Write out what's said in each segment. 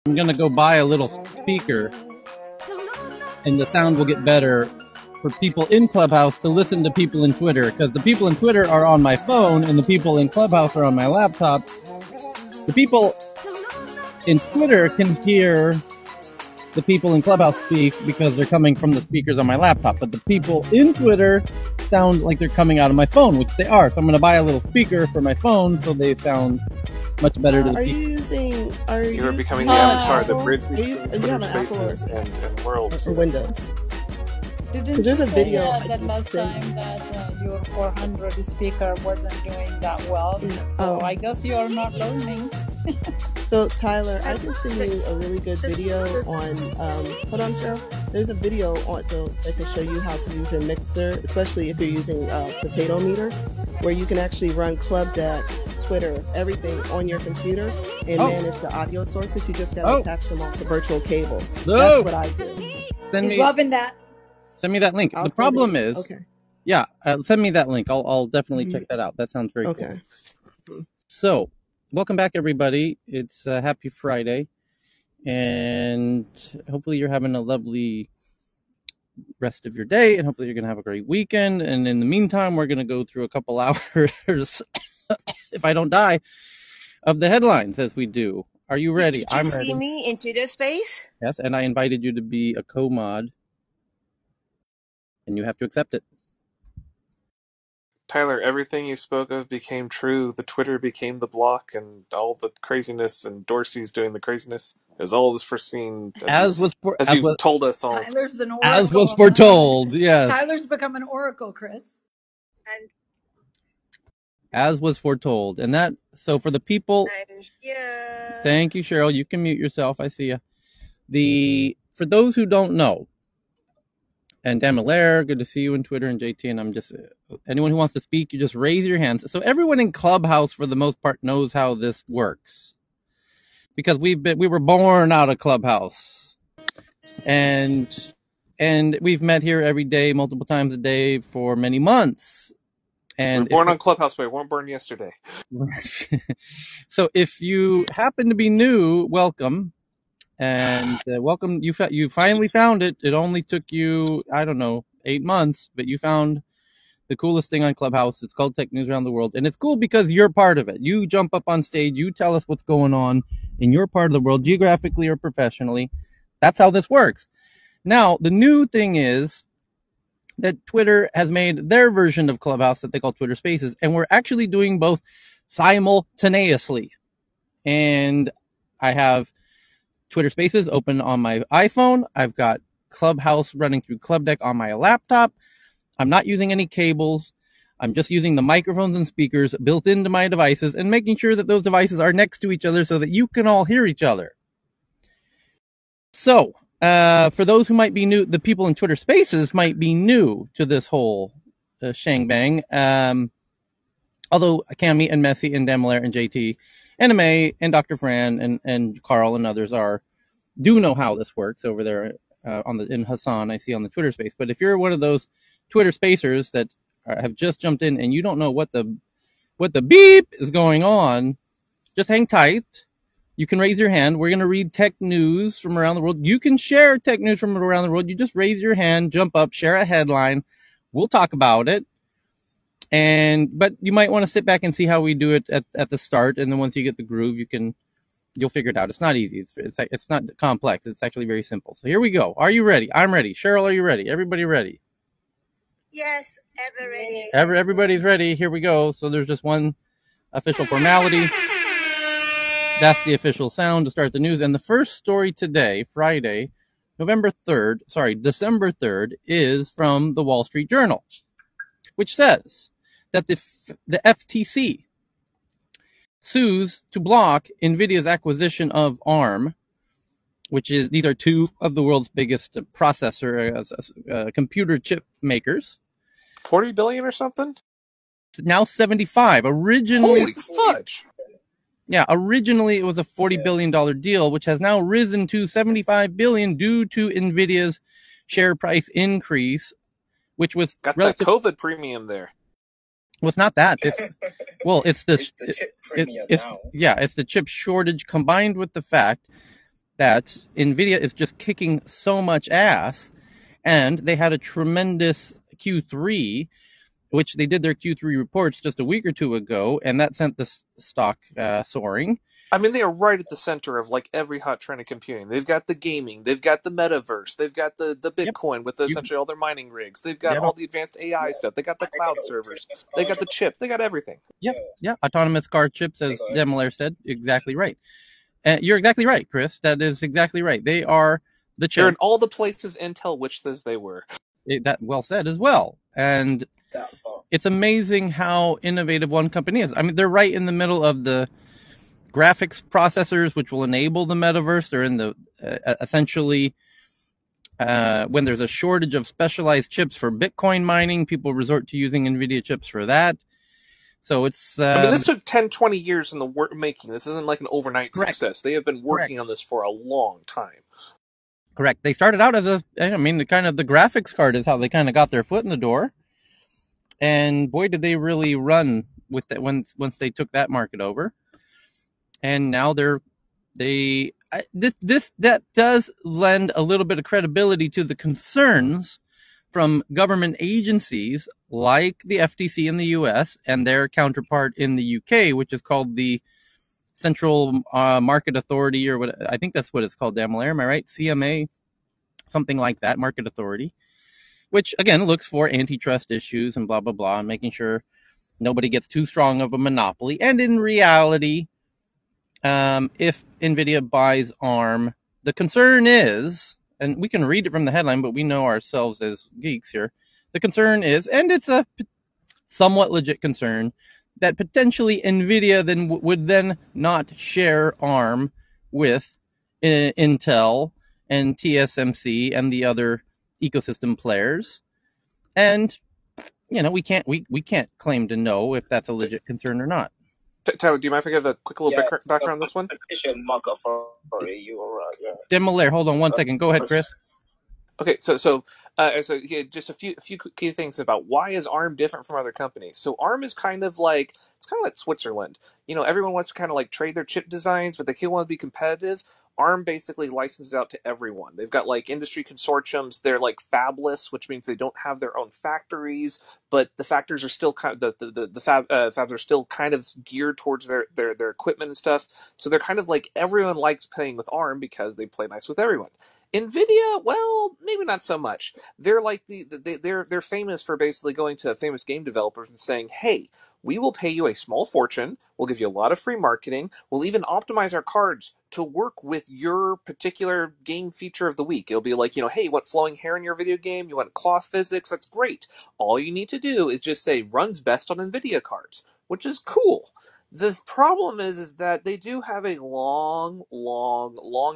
I'm gonna go buy a little speaker, and the sound will get better for people in Clubhouse to listen to people in Twitter, because the people in Twitter are on my phone, and the people in Clubhouse are on my laptop. The people in Twitter can hear the people in Clubhouse speak because they're coming from the speakers on my laptop, but the people in Twitter sound like they're coming out of my phone, which they are. So I'm going to buy a little speaker for my phone so they sound much better to the people. You are becoming the avatar, the bridge between Twitter Spaces and Worlds. Or Windows. Didn't you say that last time that your 400 speaker wasn't doing that well? So I guess you are not learning. So Tyler, I can send you a really good video on, hold on, Cheryl. There's a video on that can show you how to use your mixer, especially if you're using Potato Meter, where you can actually run Club Deck, Twitter, everything on your computer and manage the audio sources. You just got to attach them onto virtual cables. That's what I do. He's loving that. Send me that link. The problem is, send me that link. I'll definitely check that out. That sounds very cool. So, welcome back, everybody. It's Happy Friday, and hopefully you're having a lovely rest of your day, and hopefully you're going to have a great weekend. And in the meantime, we're going to go through a couple hours, if I don't die, of the headlines as we do. Are you ready? I'm ready. Did you see me in Twitter Space? Yes, and I invited you to be a co-mod. And you have to accept it. Tyler, everything you spoke of became true. The Twitter became the block, and all the craziness, and Dorsey's doing the craziness. As all was foreseen, as you told us all. Tyler's an oracle. As was foretold, yes. Tyler's become an oracle, Chris. And as was foretold, and that. So for the people, thank you, Cheryl. You can mute yourself. I see you. For those who don't know. And Dan Malaire, good to see you on Twitter, and JT, and I'm just, anyone who wants to speak, you just raise your hands. So everyone in Clubhouse, for the most part, knows how this works. Because we were born out of Clubhouse. And we've met here every day, multiple times a day, for many months. And we were born on Clubhouse, but we weren't born yesterday. So if you happen to be new, welcome. And welcome, you finally found it. It only took you, I don't know, 8 months, but you found the coolest thing on Clubhouse. It's called Tech News Around the World, and it's cool because you're part of it. You jump up on stage, you tell us what's going on in your part of the world, geographically or professionally. That's how this works. Now, the new thing is that Twitter has made their version of Clubhouse that they call Twitter Spaces, and we're actually doing both simultaneously. And I have Twitter Spaces open on my iPhone. I've got Clubhouse running through Club Deck on my laptop. I'm not using any cables. I'm just using the microphones and speakers built into my devices and making sure that those devices are next to each other so that you can all hear each other. So, for those who might be new, the people in Twitter Spaces might be new to this whole shangbang. Although Cammy and Messi and Dan Malaire and JT and May and Dr. Fran and Carl and others do know how this works over there in Hassan, I see on the Twitter Space. But if you're one of those Twitter Spacers that have just jumped in and you don't know what the beep is going on, just hang tight. You can raise your hand. We're going to read tech news from around the world. You can share tech news from around the world. You just raise your hand, jump up, share a headline. We'll talk about it. But you might want to sit back and see how we do it at the start, and then once you get the groove, you'll figure it out. It's not easy. It's not complex. It's actually very simple. So here we go. Are you ready? I'm ready. Cheryl, are you ready? Everybody ready? Yes, ever ready. Everybody's ready. Here we go. So there's just one official formality. That's the official sound to start the news. And the first story today, Friday, December 3rd, is from the Wall Street Journal, which says that the FTC sues to block NVIDIA's acquisition of ARM, these are two of the world's biggest computer chip makers. 40 billion or something? It's now 75. Originally, holy fudge! Yeah, originally it was a $40 billion deal, which has now risen to $75 billion due to NVIDIA's share price increase, which was got that COVID premium there. Well, it's not that. It's the chip premium now. It's the chip shortage combined with the fact that NVIDIA is just kicking so much ass, and they had a tremendous Q3, which they did their Q3 reports just a week or two ago, and that sent the stock soaring. I mean, they are right at the center of like every hot trend in computing. They've got the gaming, they've got the metaverse, they've got the Bitcoin with essentially all their mining rigs, they've got all the advanced AI stuff, they got the cloud servers, they got the chips, they got everything. Yeah, autonomous car chips, as Demolaire said, exactly right. You're exactly right, Chris. That is exactly right. They are the chip. They're in all the places Intel wished as they were. That well said as well. And it's amazing how innovative one company is. I mean, they're right in the middle of the graphics processors, which will enable the metaverse. They're in the essentially when there's a shortage of specialized chips for Bitcoin mining, people resort to using NVIDIA chips for that. So it's... I mean, this took 10, 20 years in the making. This isn't like an overnight success. They have been working on this for a long time. Correct. They started out as the graphics card is how they kind of got their foot in the door. And boy, did they really run with that once they took that market over. And now that does lend a little bit of credibility to the concerns from government agencies like the FTC in the US and their counterpart in the UK, which is called the Central Market Authority, or what I think that's what it's called, Demolaire, am I right? CMA, something like that, Market Authority, which again looks for antitrust issues and blah blah blah, and making sure nobody gets too strong of a monopoly. And in reality, if NVIDIA buys ARM, the concern is, and we can read it from the headline, but we know ourselves as geeks here, the concern is, and it's a somewhat legit concern, that potentially NVIDIA then would then not share ARM with Intel and TSMC and the other ecosystem players. And, we can't claim to know if that's a legit concern or not. Tyler, do you mind if I give a quick little background on this one? Demolaire, hold on one second. Go ahead, Chris. Okay, so just a few key things about why is ARM different from other companies. So ARM is kind of like Switzerland. Everyone wants to kind of like trade their chip designs, but they can't want to be competitive. ARM basically licenses out to everyone. They've got like industry consortiums. They're like fabless, which means they don't have their own factories, but the factories are still kind of the fabs are still kind of geared towards their equipment and stuff. So they're kind of like everyone likes playing with ARM because they play nice with everyone. NVIDIA, well, maybe not so much. They're like they're famous for basically going to famous game developers and saying, "Hey, we will pay you a small fortune. We'll give you a lot of free marketing. We'll even optimize our cards to work with your particular game feature of the week." It'll be like, hey, you want flowing hair in your video game? You want cloth physics? That's great. All you need to do is just say runs best on NVIDIA cards, which is cool. The problem is that they do have a long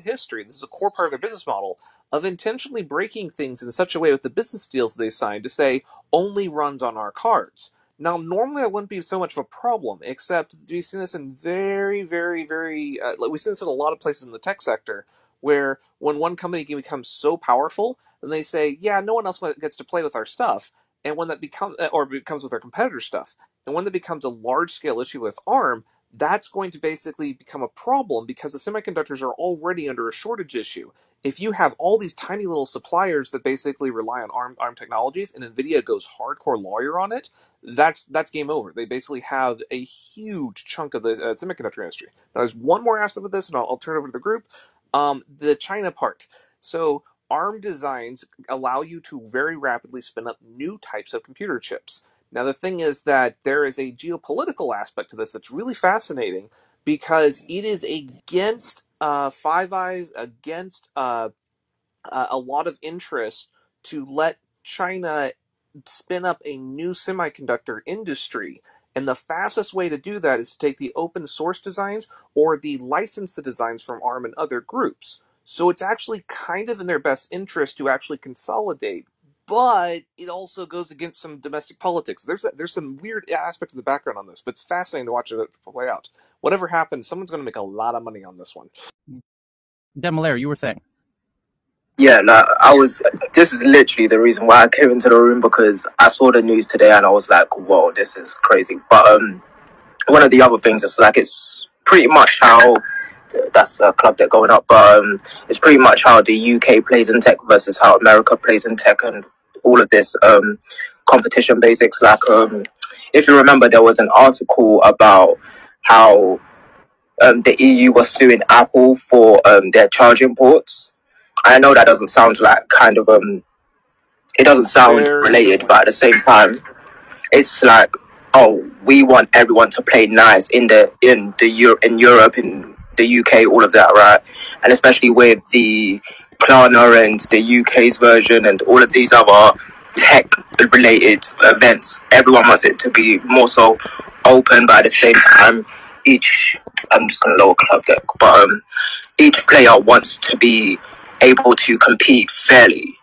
history. This is a core part of their business model of intentionally breaking things in such a way with the business deals they sign to say only runs on our cards. Now, normally that wouldn't be so much of a problem, except we've seen this in very, very, very... we've seen this in a lot of places in the tech sector, where when one company becomes so powerful, then they say, yeah, no one else gets to play with our stuff, and when that becomes with their competitor stuff. And when that becomes a large-scale issue with ARM, that's going to basically become a problem because the semiconductors are already under a shortage issue. If you have all these tiny little suppliers that basically rely on ARM technologies and NVIDIA goes hardcore lawyer on it, that's game over. They basically have a huge chunk of the semiconductor industry. Now, there's one more aspect of this, and I'll turn it over to the group. The China part. So ARM designs allow you to very rapidly spin up new types of computer chips. Now, the thing is that there is a geopolitical aspect to this that's really fascinating because it is against Five Eyes, against a lot of interest to let China spin up a new semiconductor industry. And the fastest way to do that is to take the open source designs or the license the designs from ARM and other groups. So it's actually kind of in their best interest to actually consolidate. But it also goes against some domestic politics. There's some weird aspects of the background on this, but it's fascinating to watch it play out. Whatever happens, someone's going to make a lot of money on this one. Demolaire, you were saying? Yeah, this is literally the reason why I came into the room, because I saw the news today and I was like, whoa, this is crazy. But one of the other things is like, it's pretty much how that's a club deck going up. But it's pretty much how the UK plays in tech versus how America plays in tech, and all of this competition basics. Like if you remember, there was an article about how the EU was suing Apple for their charging ports. I know that doesn't sound like kind of it doesn't sound Very related, similar. but at the same time, it's like, oh, we want everyone to play nice in Europe, in the UK, all of that, right? And especially with the Klarna and the UK's version and all of these other tech related events, everyone wants it to be more so open, but at the same time, I'm just gonna lower club deck, but each player wants to be able to compete fairly,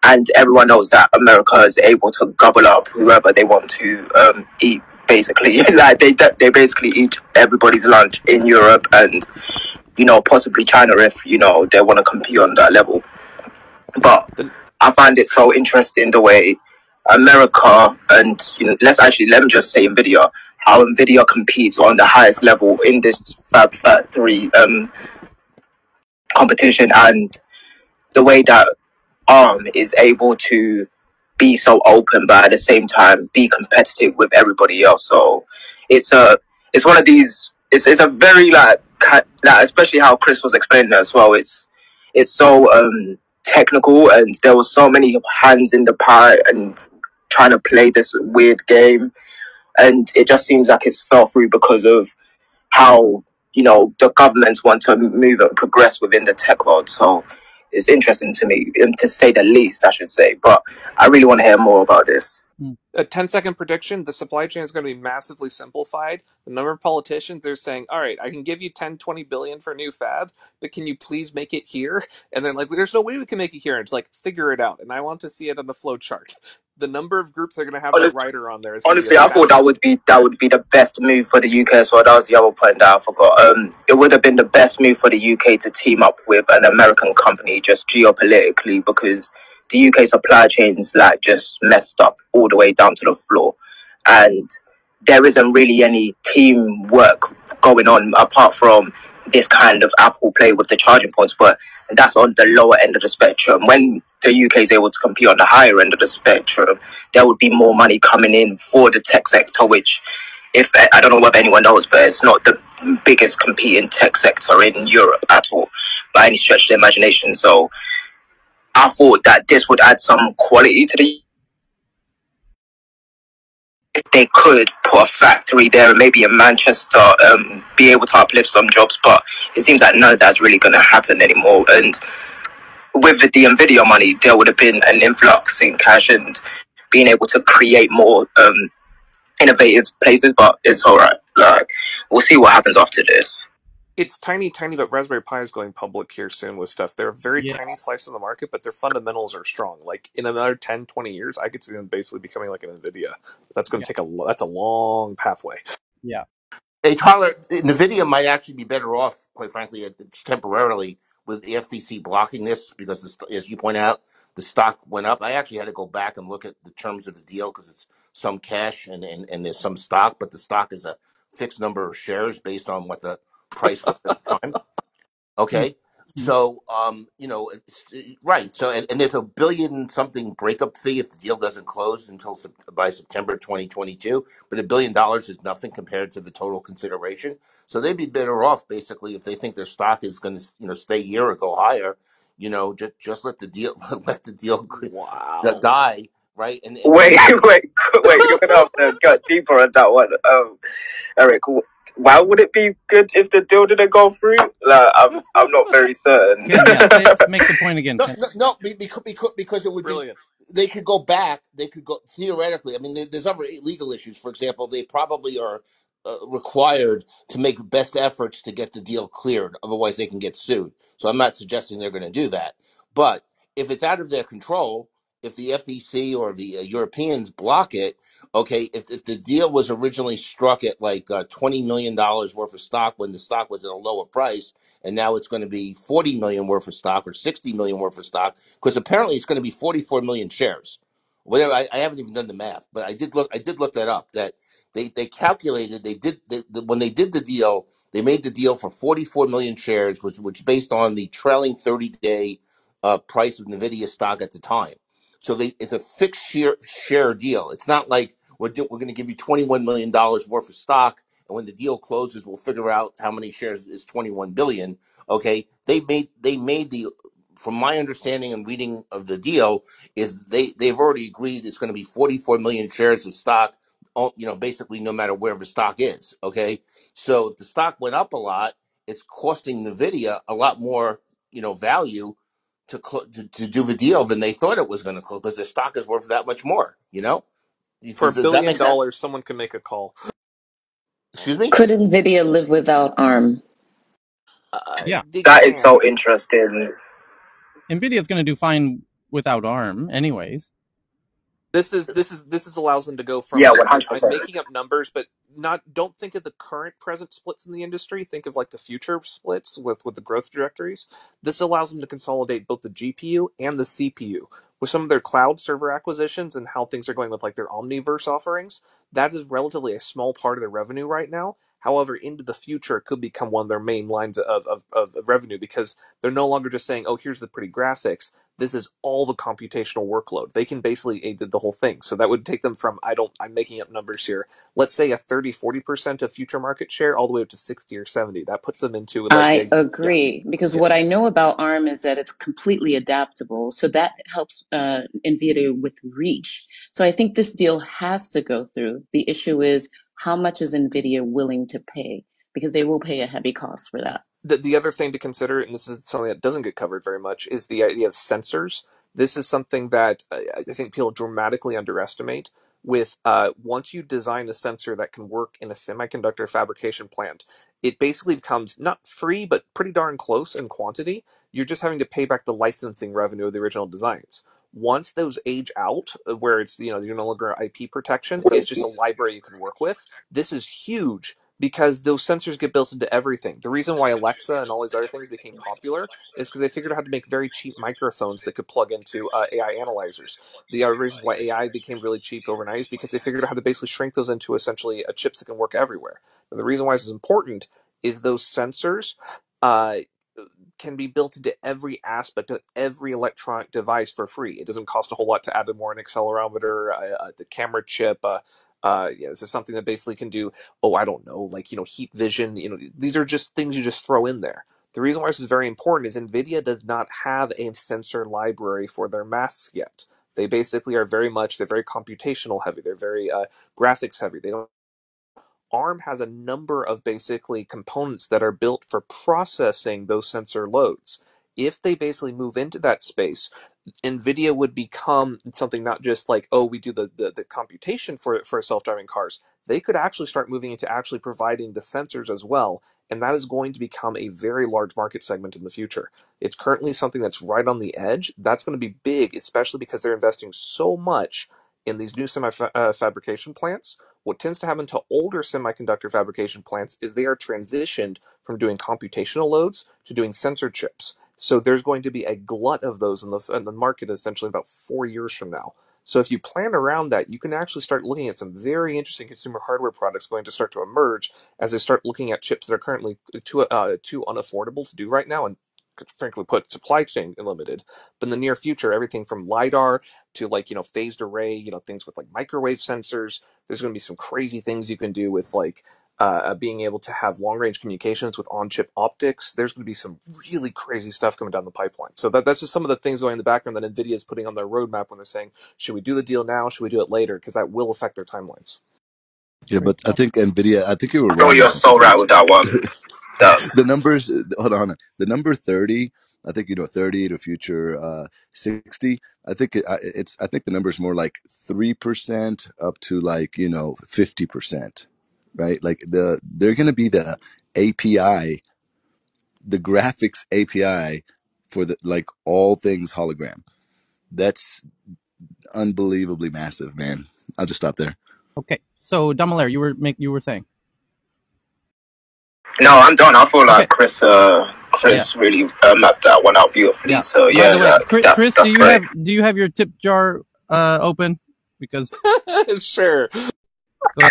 and everyone knows that America is able to gobble up whoever they want to eat. Basically, like they basically eat everybody's lunch in Europe, and possibly China if they want to compete on that level. But I find it so interesting the way America and let me just say Nvidia, how Nvidia competes on the highest level in this Fab Factory competition, and the way that is able to be so open, but at the same time be competitive with everybody else. So it's one of these. It's a very like especially how Chris was explaining it as well. It's so technical, and there was so many hands in the pie and trying to play this weird game, and it just seems like it's fell through because of how the governments want to move and progress within the tech world. So it's interesting to me, to say the least, I should say. But I really want to hear more about this. A 10-second prediction: the supply chain is going to be massively simplified. The number of politicians, they're saying, all right, I can give you 10, 20 billion for a new fab, but can you please make it here? And they're like, there's no way we can make it here. And it's like, figure it out. And I want to see it on the flow chart. The number of groups that are going to have that rider on there is going to be Honestly, I thought that would be the best move for the UK. So that was the other point that I forgot. It would have been the best move for the UK to team up with an American company, just geopolitically, because the UK supply chains like just messed up all the way down to the floor, and there isn't really any teamwork going on apart from this kind of Apple play with the charging points, but that's on the lower end of the spectrum. When the UK is able to compete on the higher end of the spectrum, there would be more money coming in for the tech sector, which, if I don't know whether anyone knows, but it's not the biggest competing tech sector in Europe at all, by any stretch of the imagination. So I thought that this would add some quality to the. If they could put a factory there, maybe in Manchester, be able to uplift some jobs, but it seems like none of that's really going to happen anymore. And with the Nvidia money, there would have been an influx in cash and being able to create more innovative places. But it's all right. Like, we'll see what happens after this. It's tiny, but Raspberry Pi is going public here soon with stuff. They're a very tiny slice of the market, but their fundamentals are strong. Like in another 10, 20 years, I could see them basically becoming like an NVIDIA. That's going to take that's a long pathway. Yeah. Hey, Tyler, NVIDIA might actually be better off, quite frankly, temporarily with the FCC blocking this because, as you point out, the stock went up. I actually had to go back and look at the terms of the deal because it's some cash and there's some stock, but the stock is a fixed number of shares based on what the price was at the time. Okay. So, right. So, and there's $1 billion something breakup fee if the deal doesn't close until by September 2022. But $1 billion is nothing compared to the total consideration. So they'd be better off basically if they think their stock is going to, stay here or go higher. Just let the deal Wow. die. Right. And wait, you're gonna have to go deeper on that one, Eric. Why would it be good if the deal didn't go through? Like, I'm not very certain. Make the point again. No, because it would Brilliant. they could go back. They could go theoretically. I mean, there's other legal issues. For example, they probably are required to make best efforts to get the deal cleared. Otherwise, they can get sued. So I'm not suggesting they're going to do that. But if it's out of their control, if the FTC or the Europeans block it, okay, if the deal was originally struck at like $20 million worth of stock when the stock was at a lower price, and now it's going to be 40 million worth of stock or 60 million worth of stock, because apparently it's going to be 44 million shares. Whatever, I haven't even done the math, but I did look that up. That they calculated when they did the deal, They made the deal for 44 million shares, which based on the trailing 30-day price of NVIDIA stock at the time. So it's a fixed share deal. It's not like we're going to give you $21 million worth of stock, and when the deal closes, we'll figure out how many shares is 21 billion. Okay, they made the, from my understanding and reading of the deal, is they've already agreed it's going to be 44 million shares of stock, basically no matter where the stock is. Okay, so if the stock went up a lot, it's costing NVIDIA a lot more, value to do the deal than they thought it was going to close, because the stock is worth that much more. For Does $1 that make billion, sense? someone can make a call. Excuse me? Could NVIDIA live without ARM? Yeah. That is so interesting. NVIDIA is going to do fine without ARM anyways. This allows them to go from, 100%. I'm making up numbers, but don't think of the current present splits in the industry. Think of like the future splits with the growth trajectories. This allows them to consolidate both the GPU and the CPU. With some of their cloud server acquisitions and how things are going with like their Omniverse offerings, that is relatively a small part of their revenue right now. However, into the future, it could become one of their main lines of revenue, because they're no longer just saying, oh, here's the pretty graphics. This is all the computational workload. They can basically aid the whole thing. So that would take them from, I'm making up numbers here, let's say a 30-40% of future market share all the way up to 60 or 70. That puts them into I agree, because what I know about ARM is that it's completely adaptable. So that helps NVIDIA with reach. So I think this deal has to go through. The issue is, how much is NVIDIA willing to pay? Because they will pay a heavy cost for that. The other thing to consider, and this is something that doesn't get covered very much, is the idea of sensors. This is something that I think people dramatically underestimate. With once you design a sensor that can work in a semiconductor fabrication plant, it basically becomes not free, but pretty darn close in quantity. You're just having to pay back the licensing revenue of the original designs. Once those age out, where it's you're no longer IP protection, it's just a library you can work with. This is huge, because those sensors get built into everything. The reason why Alexa and all these other things became popular is because they figured out how to make very cheap microphones that could plug into AI analyzers. The other reasons why AI became really cheap overnight is because they figured out how to basically shrink those into essentially chips that can work everywhere. And the reason why this is important is those sensors can be built into every aspect of every electronic device for free. It doesn't cost a whole lot to add more an accelerometer, the camera chip. This is something that basically can do, I don't know, heat vision. These are just things you just throw in there. The reason why this is very important is NVIDIA does not have a sensor library for their masks yet. They basically are they're very computational heavy. They're very graphics heavy. ARM has a number of basically components that are built for processing those sensor loads. If they basically move into that space, NVIDIA would become something not just like, we do the computation for self-driving cars. They could actually start moving into actually providing the sensors as well, and that is going to become a very large market segment in the future. It's currently something that's right on the edge. That's going to be big, especially because they're investing so much in these new fabrication plants. What tends to happen to older semiconductor fabrication plants is they are transitioned from doing computational loads to doing sensor chips. So there's going to be a glut of those in the market essentially about 4 years from now. So if you plan around that, you can actually start looking at some very interesting consumer hardware products going to start to emerge as they start looking at chips that are currently too unaffordable to do right now, and frankly put, supply chain limited. But in the near future, everything from LiDAR to phased array, things with like microwave sensors. There's going to be some crazy things you can do with being able to have long-range communications with on-chip optics. There's going to be some really crazy stuff coming down the pipeline. So that's just some of the things going in the background that NVIDIA is putting on their roadmap when they're saying, should we do the deal now? Should we do it later? Because that will affect their timelines. Yeah, but I think NVIDIA, I think you were wrong. Oh, you're so right with that one. The numbers, hold on. The number 30, I think, 30 to future 60. I think I think the number is more like 3% up to 50%, right? Like they're going to be the API, the graphics API for all things hologram. That's unbelievably massive, man. I'll just stop there. Okay, so Damalair, you were saying. No, I'm done. I feel like Chris really mapped that one out beautifully. Yeah. So by the way, Chris, do you have your tip jar open? Because sure.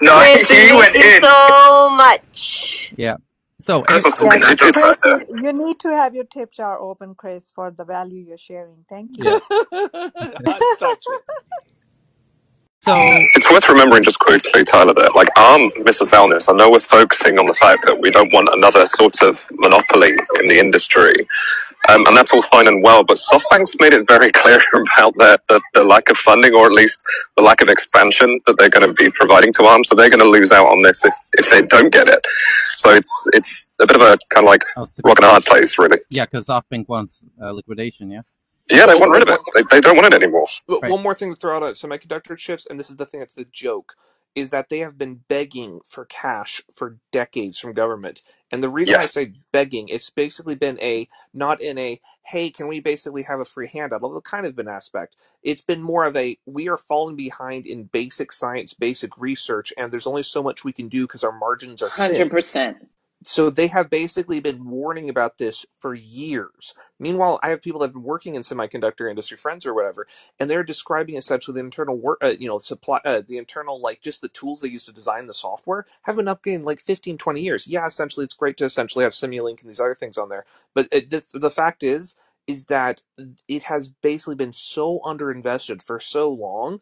No, he went in so much. Yeah. So Chris was talking Yeah, good jokes right Chris, there. you need to have your tip jar open, Chris, for the value you're sharing. Thank you. yeah. Hot stock chip. So It's worth remembering just quickly, Tyler, that like Mrs. Valness, I know we're focusing on the fact that we don't want another sort of monopoly in the industry. And that's all fine and well, but SoftBank's made it very clear about the lack of funding, or at least the lack of expansion that they're going to be providing to ARM. So they're going to lose out on this if they don't get it. So it's a bit of a kind of like rock and a hard place, really. Yeah, because SoftBank wants liquidation, yeah? Yeah, they want rid of it. They don't want it anymore. But right. One more thing to throw out on semiconductor chips, and this is the thing that's the joke, is that they have been begging for cash for decades from government. And the reason I say begging, it's basically been not in a, hey, can we basically have a free handout, although kind of been aspect. It's been more of a, we are falling behind in basic science, basic research, and there's only so much we can do because our margins are thin. 100%. So they have basically been warning about this for years. Meanwhile, I have people that have been working in semiconductor industry, friends or whatever, and they're describing essentially the internal work, supply, the internal, like just the tools they use to design the software have been upgraded in like 15, 20 years. Yeah, essentially it's great to essentially have Simulink and these other things on there. But the fact is that it has basically been so underinvested for so long